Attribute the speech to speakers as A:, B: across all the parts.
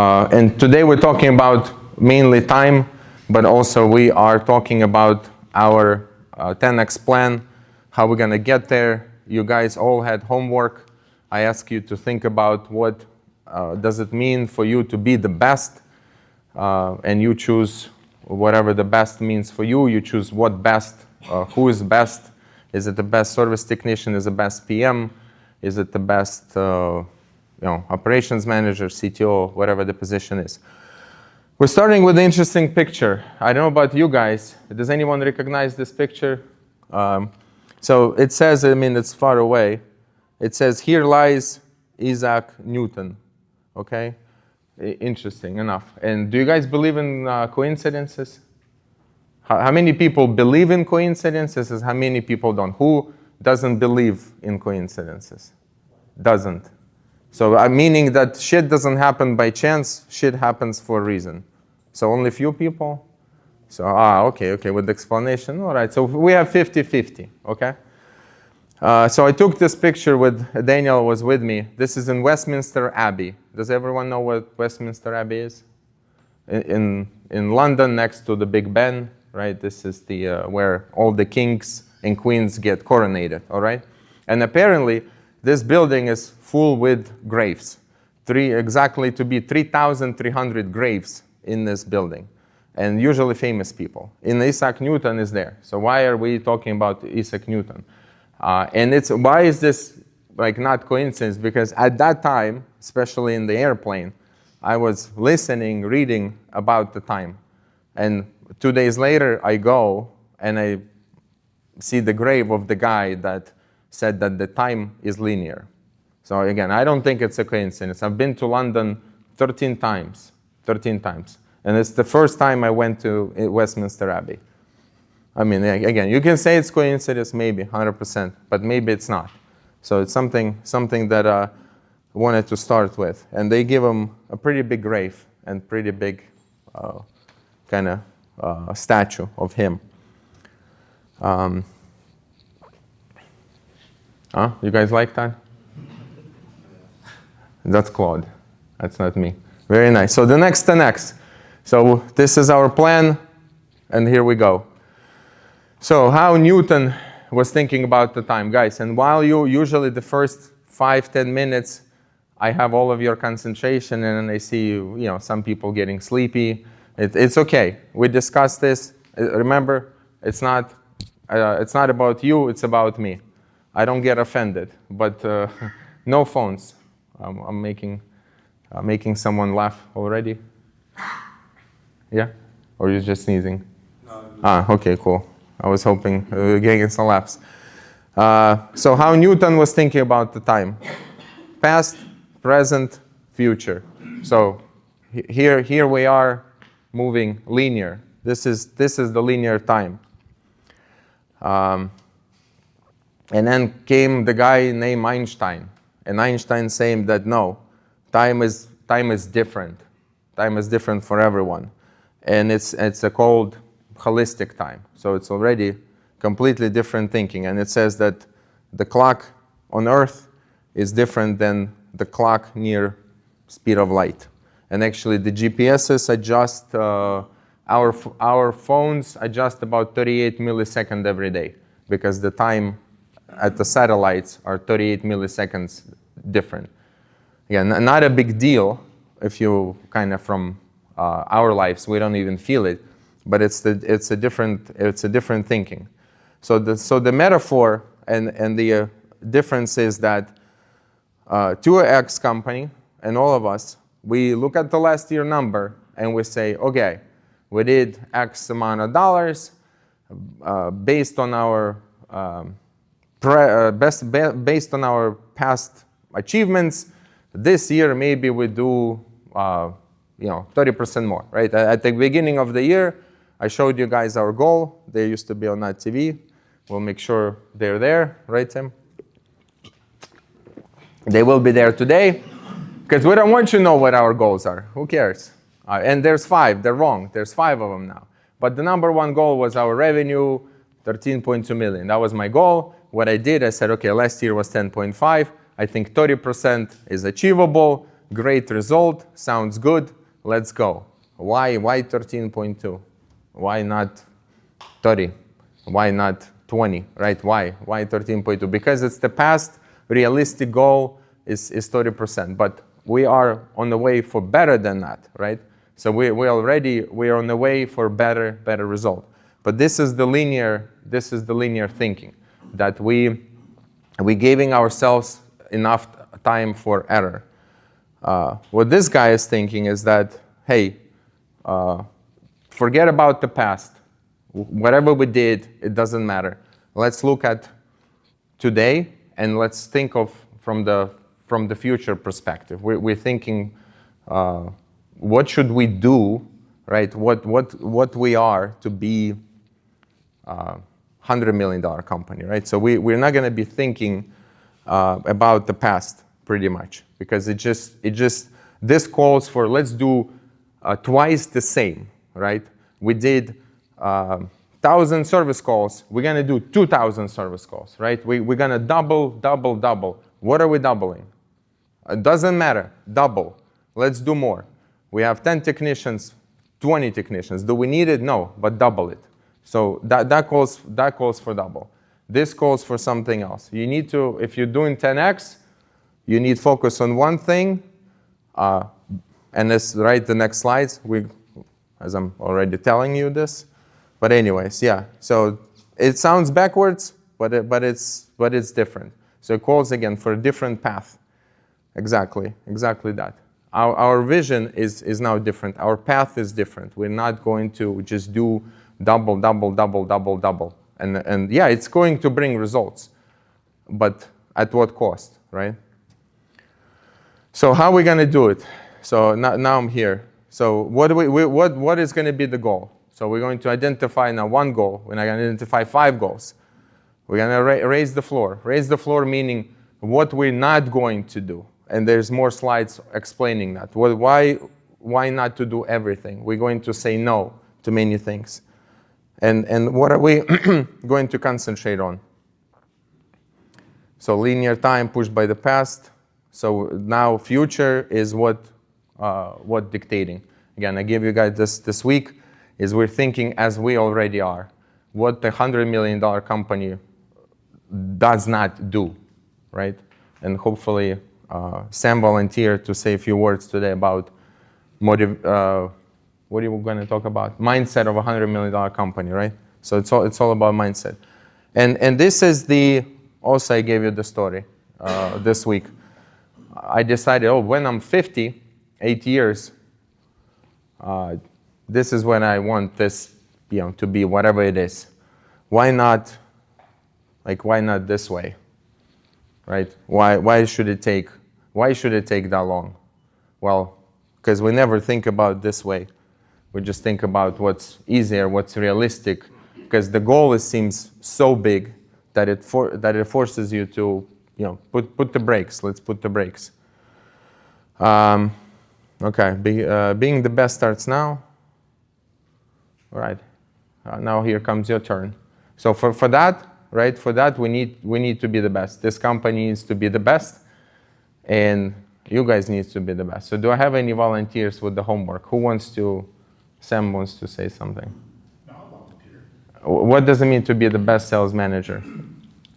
A: And today we're talking about mainly time, but also we are talking about our 10x plan, how we're going to get there. You guys all had homework. I ask you to think about what does it mean for you to be the best, and you choose whatever the best means for you. You choose what best, who is best. Is it the best service technician? Is it the best PM? Is it the best operations manager, CTO, whatever the position is. We're starting with an interesting picture. I don't know about you guys. Does anyone recognize this picture? So it says, it's far away. It says, here lies Isaac Newton. Okay? Interesting enough. And do you guys believe in coincidences? How many people believe in coincidences? How many people don't? Who doesn't believe in coincidences? Doesn't. So meaning that shit doesn't happen by chance, shit happens for a reason. So only few people? So, okay, with the explanation, all right. So we have 50-50, okay? So I took this picture with, Daniel was with me. This is in Westminster Abbey. Does everyone know what Westminster Abbey is? In London, next to the Big Ben, right? This is the where all the kings and queens get coronated, all right? And apparently, this building is full with graves. Exactly to be 3,300 graves in this building. And usually famous people. And Isaac Newton is there. So why are we talking about Isaac Newton? And why is this not coincidence? Because at that time, especially in the airplane, I was listening, reading about the time. And 2 days later, I go and I see the grave of the guy that said that the time is linear. So again, I don't think it's a coincidence. I've been to London 13 times. And it's the first time I went to Westminster Abbey. Again, you can say it's coincidence, maybe, 100%, but maybe it's not. So it's something that I wanted to start with. And they give him a pretty big grave and pretty big statue of him. You guys like that? That's Claude. That's not me. Very nice. So the next 10x. So this is our plan, and here we go. So how Newton was thinking about the time, guys. And while you usually the first 5-10 minutes, I have all of your concentration, and I see some people getting sleepy. It's okay. We discussed this. Remember, it's not about you. It's about me. I don't get offended, but no phones. I'm making someone laugh already. Yeah? Or you're just sneezing? No. Okay, cool. I was hoping getting some laughs. So how Newton was thinking about the time. Past, present, future. So here we are moving linear. This is the linear time. And then came the guy named Einstein. And Einstein saying that no, time is different. Time is different for everyone. And it's called holistic time. So it's already completely different thinking. And it says that the clock on Earth is different than the clock near speed of light. And actually the GPSs adjust, our phones adjust about 38 milliseconds every day, because the time at the satellites are 38 milliseconds different. Again, not a big deal if you from our lives, we don't even feel it, but it's a different thinking. So the metaphor and the difference is that to an X company and all of us, we look at the last year number and we say, okay, we did X amount of dollars based on our based on our past achievements. This year maybe we do 30% more, right? At the beginning of the year, I showed you guys our goal. They used to be on that TV. We'll make sure they're there, right, Tim? They will be there today, because we don't want you to know what our goals are. Who cares? And there's 5. They're wrong. There's 5 of them now. But the number one goal was our revenue, 13.2 million. That was my goal. What I did, I said, okay, last year was 10.5. I think 30% is achievable. great result, sounds good, let's go. Why 13.2? Why not 30? Why not 20, right? Why 13.2? Because it's the past. Realistic goal is 30%, but we are on the way for better than that, right? So we are on the way for better result. But this is the linear thinking, that we giving ourselves enough time for error. What this guy is thinking is that, hey, forget about the past. Whatever we did, it doesn't matter. Let's look at today and let's think of from the future perspective. We're thinking, what should we do, right? What we are to be $100 million company, right? So we're not going to be thinking about the past pretty much, because this calls for, let's do twice the same, right? We did 1,000 service calls. We're going to do 2,000 service calls, right? We're going to double. What are we doubling? It doesn't matter. Double. Let's do more. We have 10 technicians, 20 technicians. Do we need it? No, but double it. So that calls for double. This calls for something else. You need to, if you're doing 10x, you need focus on one thing. And let's write the next slides. As I'm already telling you this. But anyways, yeah. So it sounds backwards, but it's different. So it calls again for a different path. Exactly that. Our vision is now different. Our path is different. We're not going to just do double. And yeah, it's going to bring results, but at what cost, right? So how are we going to do it? So now I'm here. So what is going to be the goal? So we're going to identify now one goal. We're not going to identify 5 goals. We're going to raise the floor. Raise the floor meaning what we're not going to do. And there's more slides explaining that. Why not to do everything? We're going to say no to many things. And what are we going to concentrate on? So linear time pushed by the past. So now future is what dictating. Again, I give you guys this week is we're thinking as we already are. What the $100 million company does not do, right? And hopefully Sam volunteered to say a few words today about what are you going to talk about? Mindset of a $100 million company, right? So it's all about mindset. And this is also I gave you the story this week. I decided, when I'm 50, 8 years, this is when I want this, to be whatever it is. Why not this way, right? Why should it take that long? Well, because we never think about it this way. We just think about what's easier, what's realistic, because the goal seems so big that it forces you to, put the brakes. Let's put the brakes. Okay, being the best starts now. All right, now here comes your turn. So for that, right? For that we need to be the best. This company needs to be the best, and you guys need to be the best. So do I have any volunteers with the homework? Sam wants to say something.
B: No, I'll volunteer.
A: What does it mean to be the best sales manager?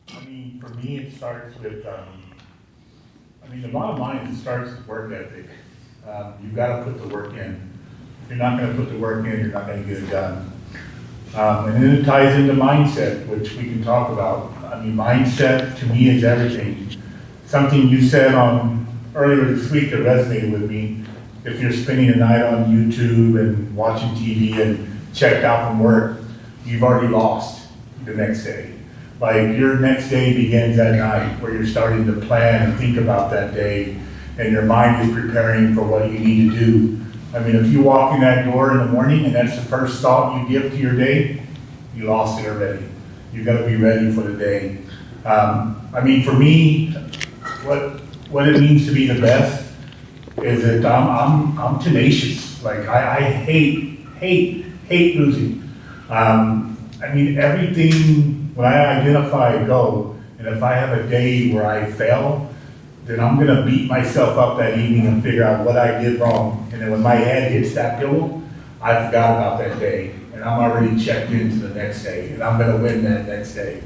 B: I mean, for me, it starts with, the bottom line is it starts with work ethic. You've got to put the work in. If you're not going to put the work in, you're not going to get it done. And then it ties into mindset, which we can talk about. Mindset to me is everything. Something you said earlier this week that resonated with me. If you're spending a night on YouTube and watching TV and checked out from work, you've already lost the next day. Like your next day begins at night where you're starting to plan and think about that day and your mind is preparing for what you need to do. If you walk in that door in the morning and that's the first thought you give to your day, you lost it already. You've got to be ready for the day. For me, what it means to be the best is that I'm tenacious. Like I hate losing. Everything, when I identify a goal, and if I have a day where I fail, then I'm gonna beat myself up that evening and figure out what I did wrong. And then when my head hits that pillow, I forgot about that day. And I'm already checked into the next day, and I'm gonna win that next day.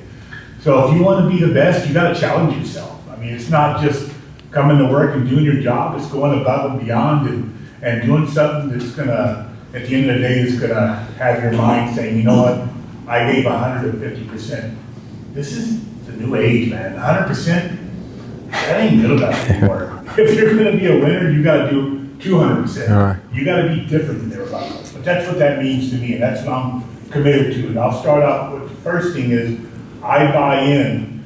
B: So if you wanna be the best, you gotta challenge yourself. I mean, it's not just coming to work and doing your job, it's going above and beyond and doing something that's gonna, at the end of the day, is gonna have your mind saying, you know what, I gave 150%. This is the new age, man. 100%, that ain't good enough anymore. If you're gonna be a winner, you gotta do 200%.
A: Right.
B: You gotta be different than everybody else. But that's what that means to me, and that's what I'm committed to. And I'll start off with, the first thing is, I buy in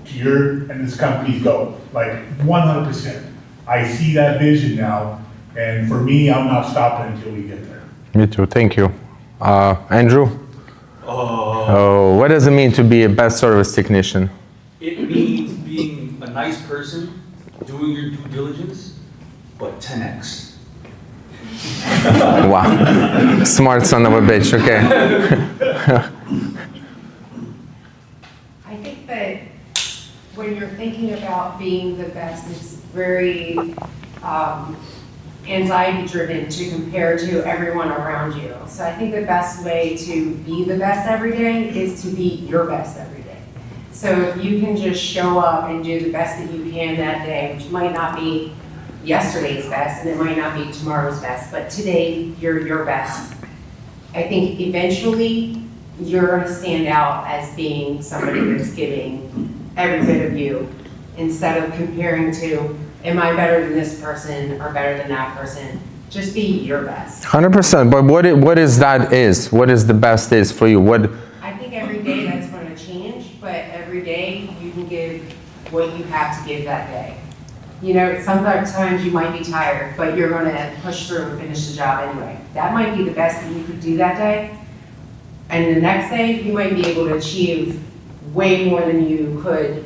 B: to your and this company's goal, like 100%. I see that vision now, and for me, I'm not stopping until we get there.
A: Me too, thank you. Andrew? Oh, what does it mean to be a best service technician?
C: It means being a nice person, doing your due diligence, but 10x.
A: Wow, smart son of a bitch, okay.
D: I think that when you're thinking about being the best, it's very anxiety-driven to compare to everyone around you. So I think the best way to be the best every day is to be your best every day. So if you can just show up and do the best that you can that day, which might not be yesterday's best and it might not be tomorrow's best, but today you're your best. I think eventually you're going to stand out as being somebody that's giving every bit of you instead of comparing to, am I better than this person or better than that person? Just be your best.
A: 100%, but what is that is? What is the best is for you? What?
D: I think every day that's going to change, but every day you can give what you have to give that day. You know, sometimes you might be tired, but you're going to push through and finish the job anyway. That might be the best that you could do that day. And the next day, you might be able to achieve way more than you could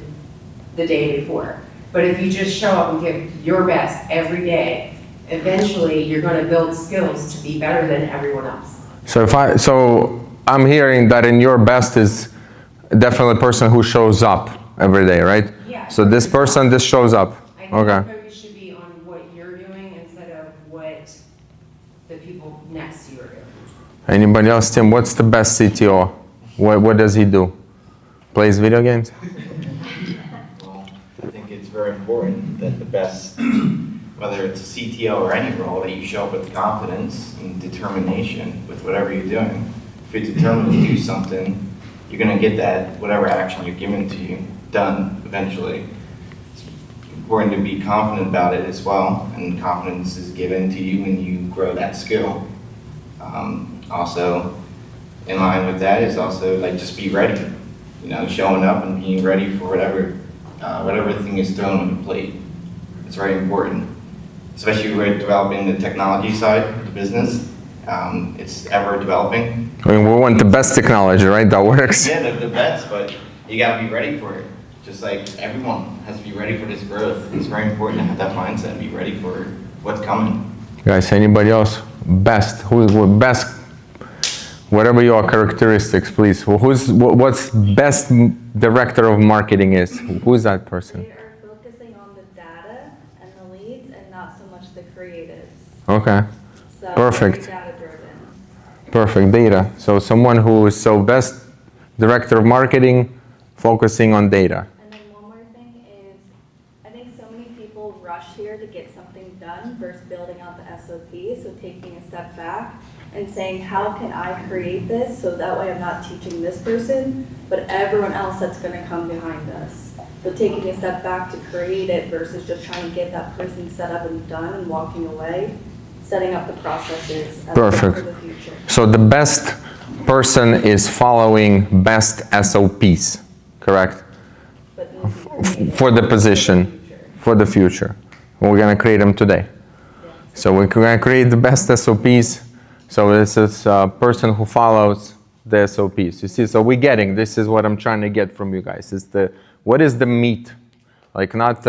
D: the day before. But if you just show up and give your best every day, eventually you're going to build skills to be better than everyone else.
A: So I'm hearing that in your best is definitely a person who shows up every day, right?
D: Yeah.
A: So this person, this shows up.
D: I think
A: Okay.
D: the focus should be on what you're doing instead of what the people next to you are doing.
A: Anybody else? Tim, what's the best CTO? What does he do? Plays video games?
E: Well, I think it's very important that the best, whether it's a CTO or any role, that you show up with confidence and determination with whatever you're doing. If you're determined to do something, you're going to get that, whatever action you're given to you, done eventually. It's important to be confident about it as well, and confidence is given to you when you grow that skill. Also, in line with that is also like just be ready. You know, showing up and being ready for whatever thing is thrown on the plate. It's very important, especially when we're developing the technology side of the business. It's ever developing.
A: I mean, we want the best technology, right? That works.
E: Yeah, the best, but you gotta be ready for it. Just like everyone has to be ready for this growth. It's very important to have that mindset and be ready for what's coming.
A: Guys, anybody else? Best? Who best? Whatever your characteristics, please. What's best director of marketing is? Who's that person?
F: They are focusing on the data and the leads and not so much the creatives.
A: Okay.
F: So
A: Perfect.
F: Data driven.
A: Perfect. Data. So someone who is best director of marketing, focusing on data.
F: And then one more thing is, I think so many people rush here to get something done versus building out the SOP. So taking a step back and saying, how can I create this so that way I'm not teaching this person, but everyone else that's going to come behind us. But taking a step back to create it versus just trying to get that person set up and done and walking away, setting up the processes
A: Perfect.
F: for the future.
A: So the best person is following best SOPs, correct?
F: But needs to be created
A: For the position, for the future. We're going to create them today. So we're going to create the best SOPs. So this is a person who follows the SOPs. You see, so we're getting, this is what I'm trying to get from you guys. Is what is the meat? Like not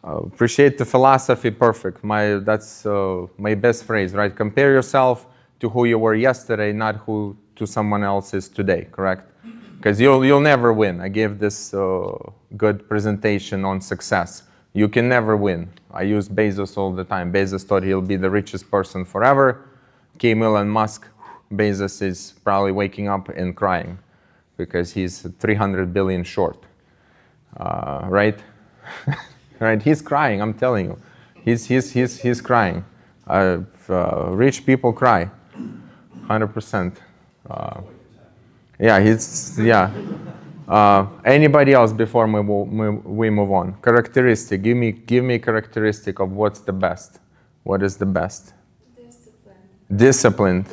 A: appreciate the philosophy, perfect. That's my best phrase, right? Compare yourself to who you were yesterday, not who to someone else is today, correct? Because you'll never win. I gave this good presentation on success. You can never win. I use Bezos all the time. Bezos thought he'll be the richest person forever. Came Elon Musk. Bezos is probably waking up and crying because he's 300 billion short, right? Right? He's crying. I'm telling you, he's crying. Rich people cry, 100%. Yeah. Anybody else before we move on? Characteristic. Give me a characteristic of what's the best. What is the best? Disciplined.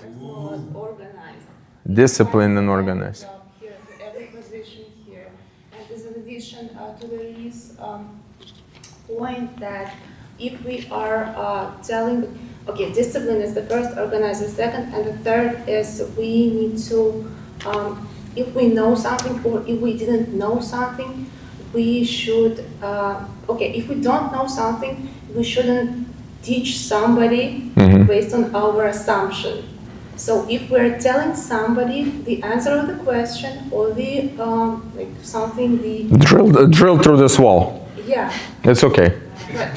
G: Organized.
A: Disciplined and organized.
G: Here, every position here. And as an addition to Larry's point that if we are telling, okay, discipline is the first, organized is second, and the third is we need to, if we know something or if we didn't know something, we should, okay, if we don't know something, we shouldn't teach somebody based on our assumption. So if we're telling somebody the answer of the question or the like something
A: Drill through this wall.
G: yeah,
A: It's okay.
G: but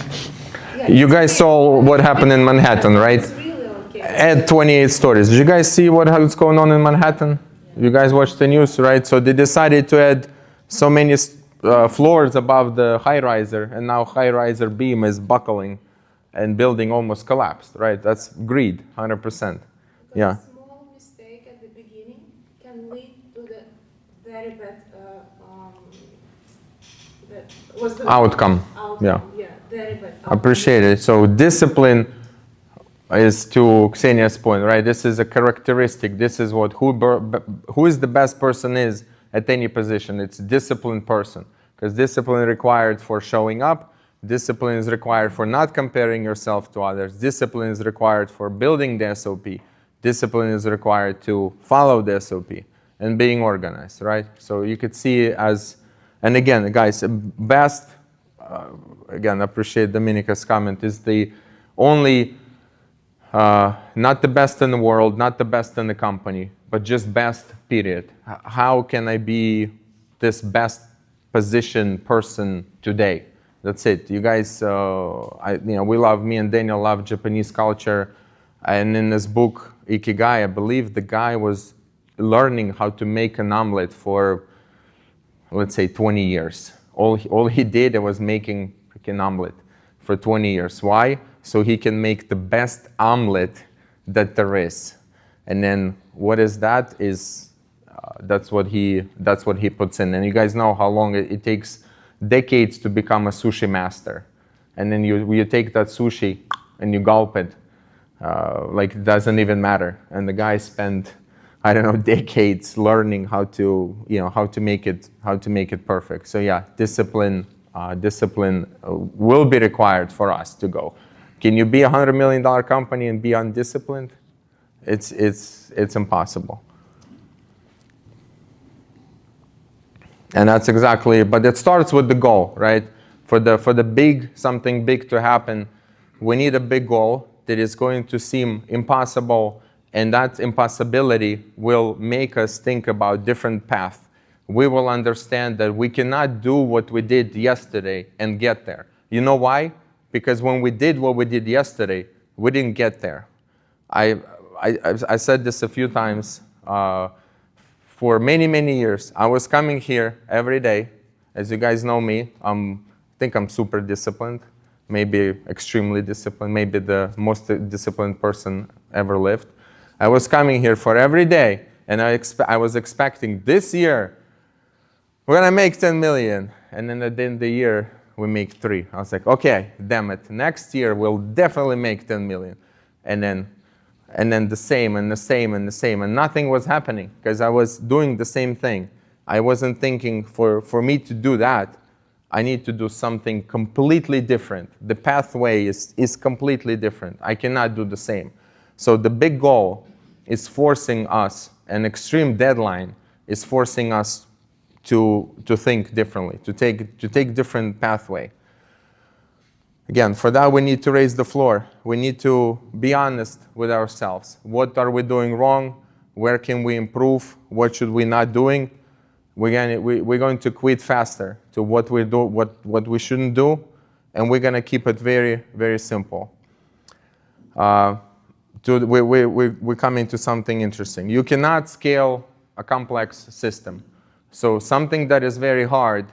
G: yeah,
A: You guys saw what happened in Manhattan, right?
G: it's really okay.
A: Add 28 stories. Did you guys see what's going on in Manhattan? You guys watched the news, right? So they decided to add so many floors above the high-riser, and now high-riser beam is buckling and building almost collapsed, right? That's greed, 100%. Yeah.
G: A small mistake at the beginning can lead to the very bad
A: Outcome. Yeah.
G: Yeah, very bad outcome.
A: Appreciate it. So discipline is, to Ksenia's point, right? This is a characteristic. This is what who is the best person is at any position. It's a disciplined person, because discipline is required for showing up. Discipline is required for not comparing yourself to others. Discipline is required for building the SOP. Discipline is required to follow the SOP and being organized, right? So you could see it as, and again, guys, best, again, appreciate Dominica's comment, is the only, not the best in the world, not the best in the company, but just best, period. How can I be this best position person today? That's it. You guys, me and Daniel love Japanese culture. And in this book, Ikigai, I believe the guy was learning how to make an omelet for, let's say, 20 years. All he did was making freaking omelet for 20 years. Why? So he can make the best omelet that there is. And then what is that? That's what he puts in. And you guys know how long it takes decades to become a sushi master. And then you take that sushi and you gulp it. Like it doesn't even matter. And the guy spent, I don't know, decades learning how to make it perfect. So yeah, discipline will be required for us to go. Can you be a $100 million company and be undisciplined? It's impossible. And that's exactly, but it starts with the goal, right? For the something big to happen, we need a big goal that is going to seem impossible, and that impossibility will make us think about different paths. We will understand that we cannot do what we did yesterday and get there. You know why? Because when we did what we did yesterday, we didn't get there. I said this a few times. For many, many years, I was coming here every day. As you guys know me, I think I'm super disciplined, maybe extremely disciplined, maybe the most disciplined person ever lived. I was coming here for every day, and I was expecting this year, we're gonna make 10 million. And then at the end of the year, we make 3. I was like, okay, damn it. Next year, we'll definitely make 10 million. And then the same and the same and the same, and nothing was happening because I was doing the same thing. I wasn't thinking for me to do that, I need to do something completely different. The pathway is completely different. I cannot do the same. So the big goal is forcing us, an extreme deadline is forcing us to think differently, to take different pathway. Again, for that, we need to raise the floor. We need to be honest with ourselves. What are we doing wrong? Where can we improve? What should we not doing? We're going to quit faster to what we do, what we shouldn't do, and we're going to keep it very, very simple. We're coming to something interesting. You cannot scale a complex system. So something that is very hard,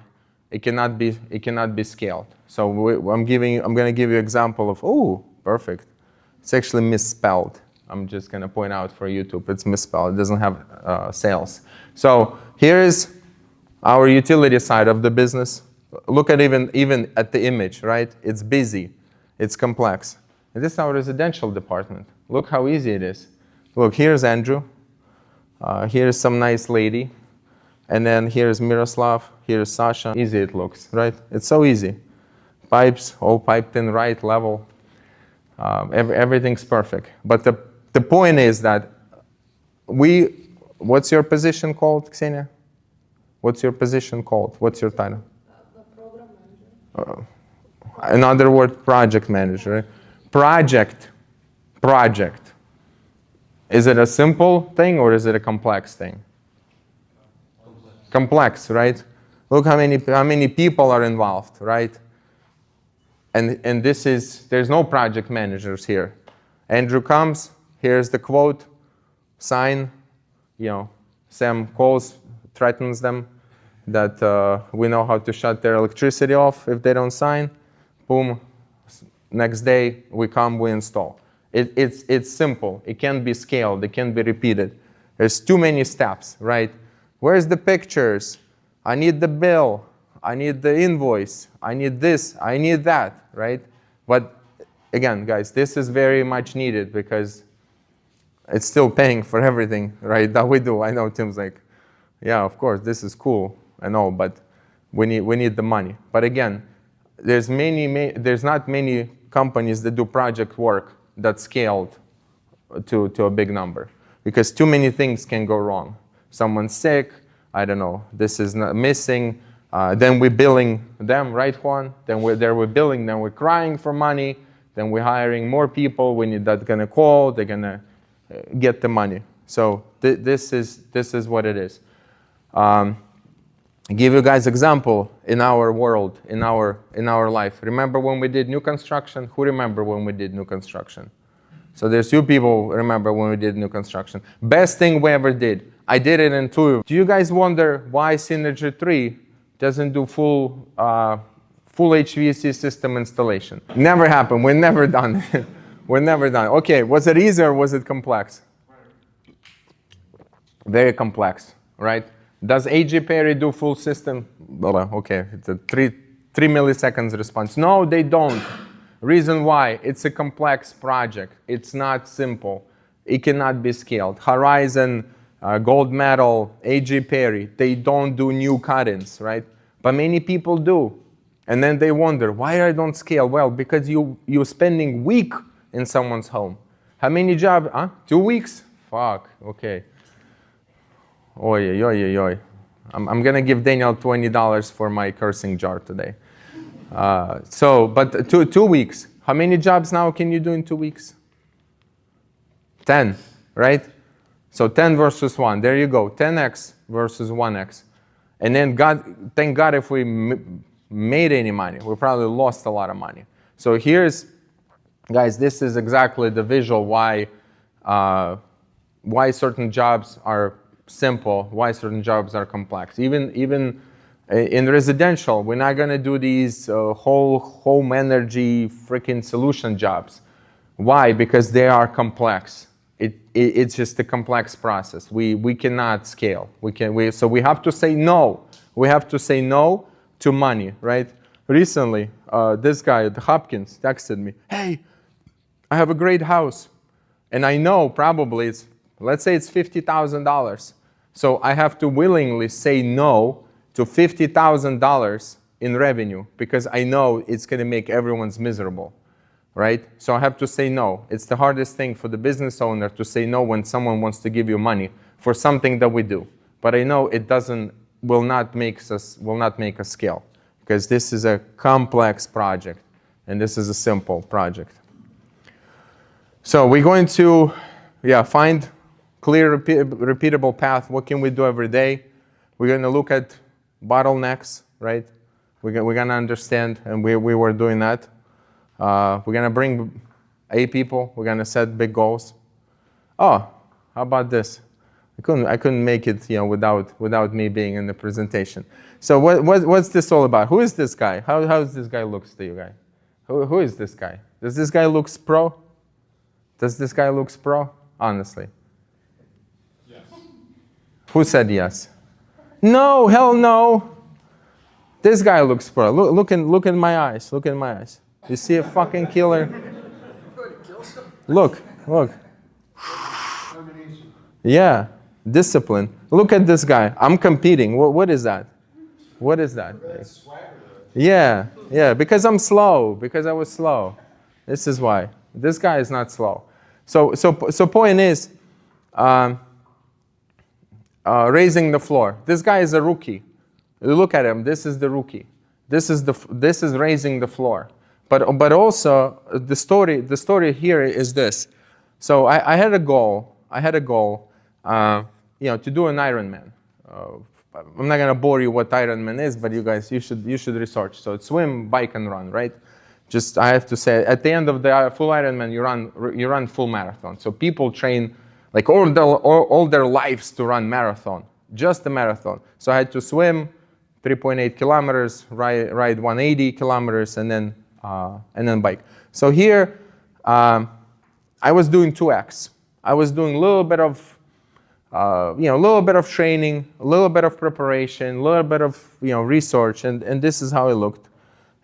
A: it cannot be scaled. So I'm going to give you an example of, oh, perfect. It's actually misspelled. I'm just going to point out for YouTube, it's misspelled. It doesn't have sales. So here is our utility side of the business. Look at even at the image, right? It's busy. It's complex. And this is our residential department. Look how easy it is. Look, here's Andrew. Here's some nice lady. And then here's Miroslav. Here's Sasha. Easy it looks, right? It's so easy. Pipes, all piped in right level. Everything's perfect. But the point is that what's your position called, Ksenia? What's your position called? What's your title?
G: Program manager.
A: Another word, project manager. Project. Is it a simple thing or is it a complex thing? Complex, right? Look how many people are involved, right? And there's no project managers here. Andrew comes, here's the quote, sign, Sam calls, threatens them that we know how to shut their electricity off if they don't sign. Boom, next day we come, we install. It's simple, it can be scaled, it can be repeated. There's too many steps, right? Where's the pictures? I need the bill, I need the invoice, I need this, I need that, right? But again, guys, this is very much needed because it's still paying for everything, right, that we do. I know Tim's like, yeah, of course, this is cool and all, but we need the money. But again, there's not many companies that do project work that's scaled to a big number because too many things can go wrong. Someone's sick, I don't know, this is not missing, then we're billing them, right, Juan? Then we're billing, then we're crying for money, then we're hiring more people, that's gonna call, they're gonna get the money. So this is what it is. Give you guys example in our world, in our life. Remember when we did new construction? Who remember when we did new construction? So there's few people remember when we did new construction. Best thing we ever did. I did it in 2. Do you guys wonder why Synergy 3 doesn't do full HVAC system installation? Never happened. We're never done. We're never done. Okay, was it easy or was it complex? Very complex, right? Does AG Perry do full system? Okay, it's a 3 milliseconds response. No, they don't. Reason why? It's a complex project. It's not simple. It cannot be scaled. Horizon, Gold Medal, AG Perry, they don't do new cut-ins, right? But many people do. And then they wonder, why I don't scale? Well, because you're spending week in someone's home. How many jobs? 2 weeks? Fuck, okay. Oy. I'm going to give Daniel $20 for my cursing jar today. But 2 weeks. How many jobs now can you do in 2 weeks? 10, right? So 10 versus 1. There you go. 10x versus 1x. And then thank God if we made any money. We probably lost a lot of money. So guys, this is exactly the visual why certain jobs are simple, why certain jobs are complex. Even in residential, we're not going to do these whole home energy freaking solution jobs. Why? Because they are complex. It's just a complex process. We cannot scale. So we have to say no. We have to say no to money, right? Recently, this guy at Hopkins texted me, hey, I have a great house. And I know probably let's say it's $50,000. So I have to willingly say no to $50,000 in revenue because I know it's going to make everyone's miserable, right? So I have to say no. It's the hardest thing for the business owner to say no when someone wants to give you money for something that we do. But I know it will not make us scale because this is a complex project and this is a simple project. So we're going to find clear, repeatable path. What can we do every day? We're going to look at bottlenecks, right? We're gonna understand, and we were doing that. We're gonna bring 8 people. We're gonna set big goals. Oh, how about this? I couldn't make it, without me being in the presentation. So what's this all about? Who is this guy? How does this guy looks to you guys? Who is this guy? Does this guy looks pro? Does this guy looks pro? Honestly.
B: Yes.
A: Who said yes? No, hell no. This guy looks pro. Look in my eyes. Look in my eyes. You see a fucking killer? Look. Yeah, discipline. Look at this guy. I'm competing. What is that? What is that? Yeah, because I'm slow. Because I was slow. This is why. This guy is not slow. So point is, raising the floor. This guy is a rookie. Look at him. This is the rookie. This is raising the floor. But also the story here is this. So I had a goal. To do an Ironman. I'm not gonna bore you what Ironman is, but you guys, you should research. So it's swim, bike, and run, right? Just I have to say, at the end of the full Ironman, you run full marathon. So people train like all their lives to run marathon, just a marathon. So I had to swim 3.8 kilometers, ride 180 kilometers, and then bike. So here, I was doing 2x. I was doing a little bit of training, a little bit of preparation, a little bit of research, and this is how it looked.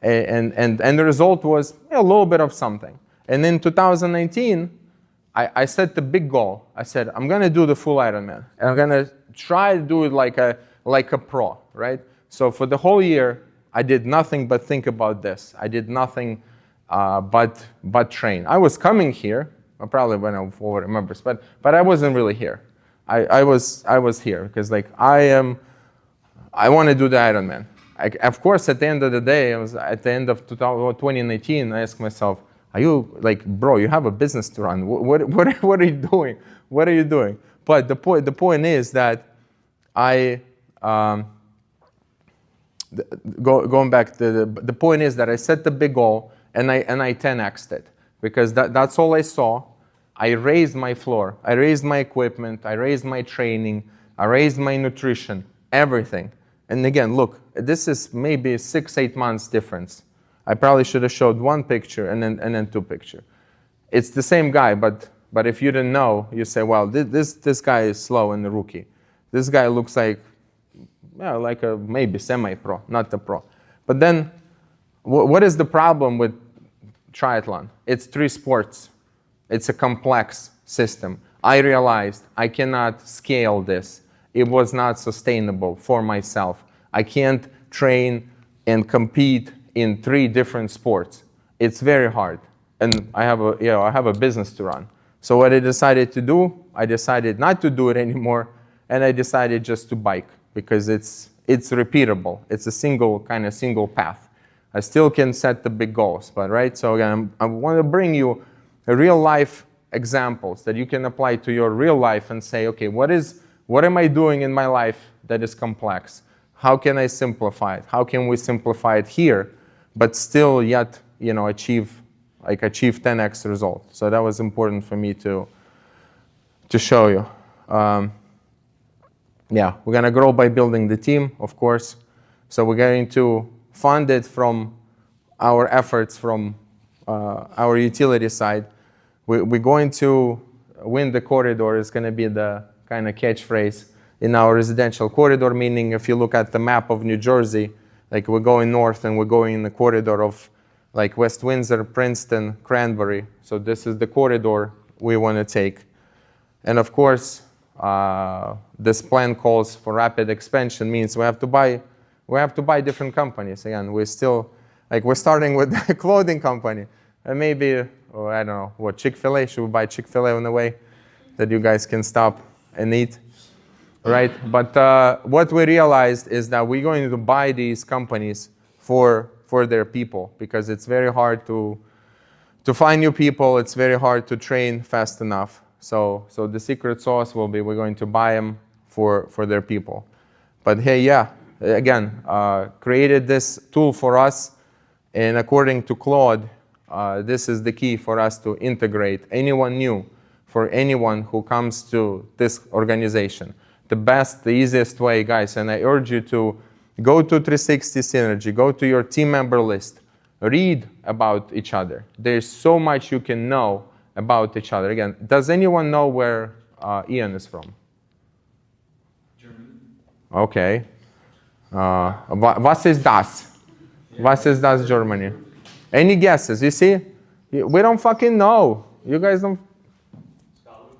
A: And the result was a little bit of something. And in 2019, I set the big goal. I said, I'm gonna do the full Ironman, and I'm gonna try to do it like a pro, right? So for the whole year, I did nothing but think about this. I did nothing but train. I was coming here. I probably went over remembers, but I wasn't really here. I was here because I want to do the Ironman. Of course, at the end of the day, at the end of 2019, I asked myself, are you bro? You have a business to run. What are you doing? What are you doing? But the point is that going back to the point is that I set the big goal and I 10x'd it because that's all I saw. I raised my floor. I raised my equipment. I raised my training. I raised my nutrition. Everything. And again, look, this is maybe 6-8 months difference. I probably should have showed one picture and then 2 pictures. It's the same guy, but if you didn't know, you say, well, this guy is slow and a rookie. This guy looks like a maybe semi-pro, not the pro. But then, what is the problem with triathlon? It's 3 sports. It's a complex system. I realized I cannot scale this. It was not sustainable for myself. I can't train and compete in 3 different sports. It's very hard. And I have a business to run. So what I decided to do, I decided not to do it anymore, and I decided just to bike because it's repeatable. It's a single path. I still can set the big goals, but right? So again, I want to bring you real life examples that you can apply to your real life and say, okay, what am I doing in my life that is complex? How can I simplify it? How can we simplify it here, but still yet, achieve 10x result? So that was important for me to show you. We're gonna grow by building the team, of course. So we're going to fund it from our efforts from our utility side. We're going to win the corridor is going to be the kind of catchphrase in our residential corridor, meaning if you look at the map of New Jersey, we're going north and we're going in the corridor of West Windsor, Princeton, Cranberry. So this is the corridor we want to take. And of course, this plan calls for rapid expansion, means we have to buy different companies. Again, we're still, we're starting with a clothing company. And maybe, I don't know, what, Chick-fil-A? Should we buy Chick-fil-A on the way that you guys can stop and eat? Right? But what we realized is that we're going to buy these companies for their people because it's very hard to find new people. It's very hard to train fast enough. So the secret sauce will be we're going to buy them for their people. But hey, again, created this tool for us. And according to Claude, this is the key for us to integrate anyone new, for anyone who comes to this organization. The best, the easiest way, guys, and I urge you to go to 360 Synergy, go to your team member list, read about each other. There's so much you can know about each other. Again, does anyone know where Ian is from?
C: Germany.
A: Okay. Was ist das? Was ist das, Germany? Any guesses? You see? We don't fucking know. You guys don't.
C: Scotland.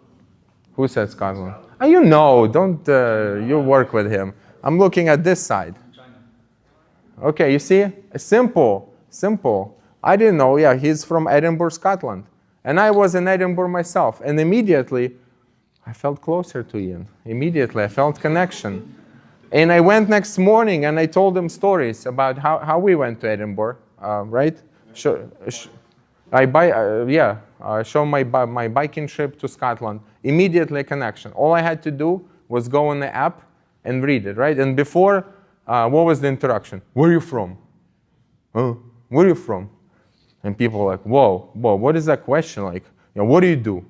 A: Who said Scotland? Oh, you know. Don't. You work with him. I'm looking at this side.
C: China.
A: Okay, you see? Simple. Simple. I didn't know. Yeah, he's from Edinburgh, Scotland. And I was in Edinburgh myself. And immediately, I felt closer to Ian. Immediately, I felt connection. And I went next morning and I told them stories about how we went to Edinburgh, right? Show my biking trip to Scotland. Immediately a connection. All I had to do was go on the app and read it, right? And before, what was the introduction? Where are you from? Oh, where are you from? And people were like, whoa, what is that question? Like, what do you do?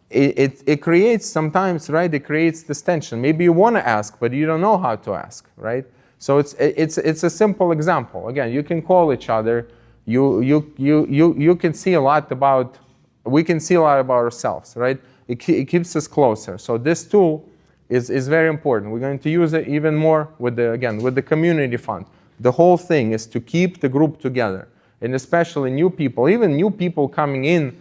A: It creates sometimes, right? It creates this tension. Maybe you want to ask, but you don't know how to ask, right? So it's a simple example. Again, you can call each other. You can see a lot about. We can see a lot about ourselves, right? It keeps us closer. So this tool is very important. We're going to use it even more with the community fund. The whole thing is to keep the group together, and especially new people, even new people coming in.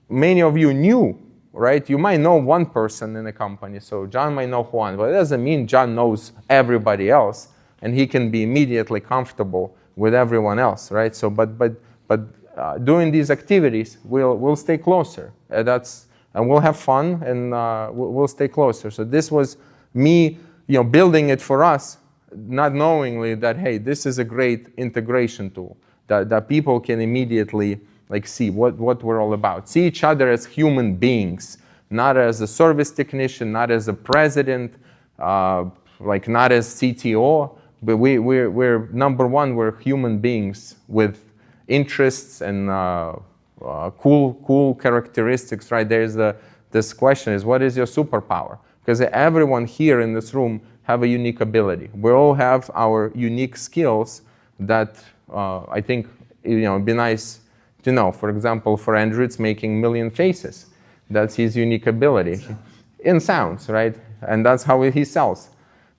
A: Many of you new, right? You might know one person in a company, so John might know Juan, but it doesn't mean John knows everybody else, and he can be immediately comfortable with everyone else, right? So, but doing these activities, we'll stay closer. And we'll have fun, and we'll stay closer. So this was me, building it for us, not knowingly that, hey, this is a great integration tool that people can immediately see what we're all about. See each other as human beings, not as a service technician, not as a president, not as CTO, but we're number one, we're human beings with interests and cool characteristics, right? This question is, what is your superpower? Because everyone here in this room have a unique ability. We all have our unique skills that I think, it'd be nice to know. For example, for Andrew, it's making million faces. That's his unique ability. In sounds, right? And that's how he sells.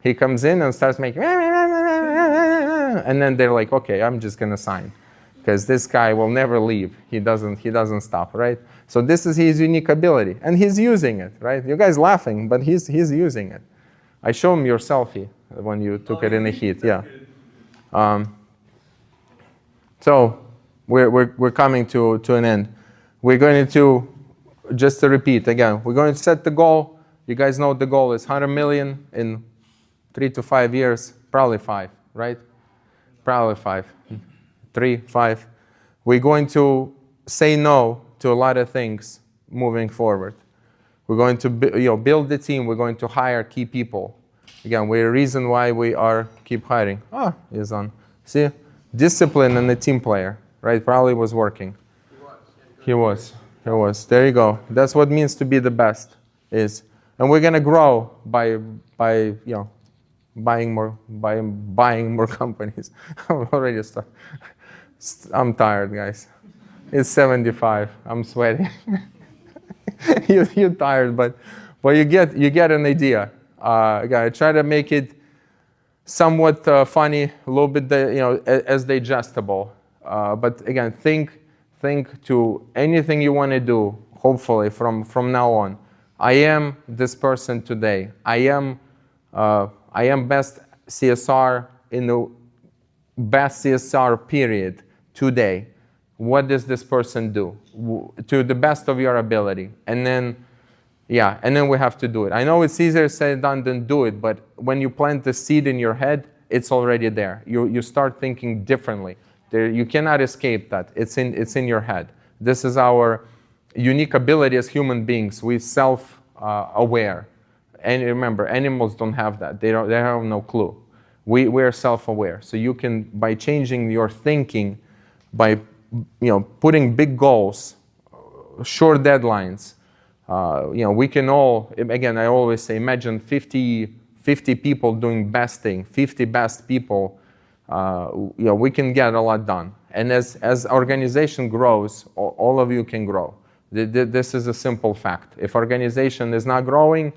A: He comes in and starts making, and then they're like, okay, I'm just gonna sign, because this guy will never leave. He doesn't stop, right? So this is his unique ability, and he's using it, right? You guys laughing, but he's using it. I show him your selfie when you took it in the heat, yeah. So we're coming to an end. We're going to, just to repeat again, we're going to set the goal. You guys know the goal is 100 million in 3 to 5 years, probably 5, right? Probably 5, 3, 5. We're going to say no to a lot of things moving forward. We're going to build the team. We're going to hire key people. Again, we're the reason why we keep hiring. He's on. See, discipline and a team player, right? Probably was working. He was. There you go. That's what it means to be the best. And we're gonna grow by buying more companies. I'm already started. I'm tired, guys. It's 75. I'm sweating. You're tired, but you get an idea. I try to make it somewhat funny, a little bit, as digestible. But again, think to anything you want to do. Hopefully, from now on, I am this person today. I am best CSR in the best CSR period today. What does this person do to the best of your ability? And then we have to do it. I know it's easier said than do it, but when you plant the seed in your head, it's already there. You start thinking differently. You cannot escape that. It's in your head. This is our unique ability as human beings. We're self-aware. and remember, animals don't have that. They have no clue. We are self-aware. So you can, by changing your thinking, by putting big goals, short deadlines, we can all, again, I always say, imagine 50 people doing best thing, 50 best people, we can get a lot done. And as organization grows, all of you can grow. This is a simple fact. If organization is not growing,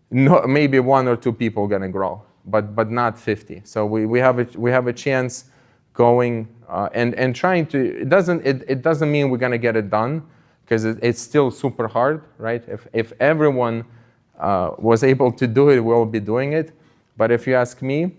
A: maybe 1 or 2 people are gonna grow, but not 50. So we have a chance going and trying to. It doesn't mean we're gonna get it done, because it's still super hard, right? If everyone was able to do it, we'll be doing it. But if you ask me,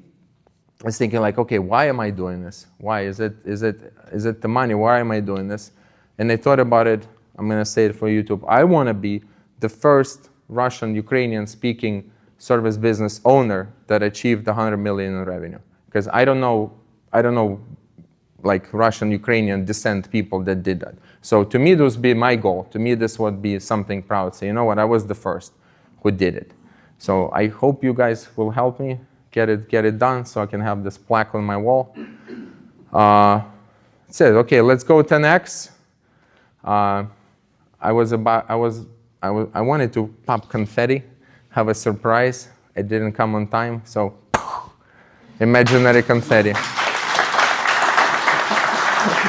A: I was thinking like, okay, why am I doing this? Why is it the money? Why am I doing this? And I thought about it. I'm gonna say it for YouTube. I want to be the first Russian, Ukrainian speaking service business owner that achieved 100 million in revenue. Because I don't know like Russian, Ukrainian descent people that did that. So to me, this would be my goal. To me, this would be something proud. So you know what? I was the first who did it. So I hope you guys will help me get it done, so I can have this plaque on my wall. It says, okay, let's go 10x. I wanted to pop confetti, have a surprise. It didn't come on time, so imaginary confetti.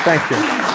A: Thank you.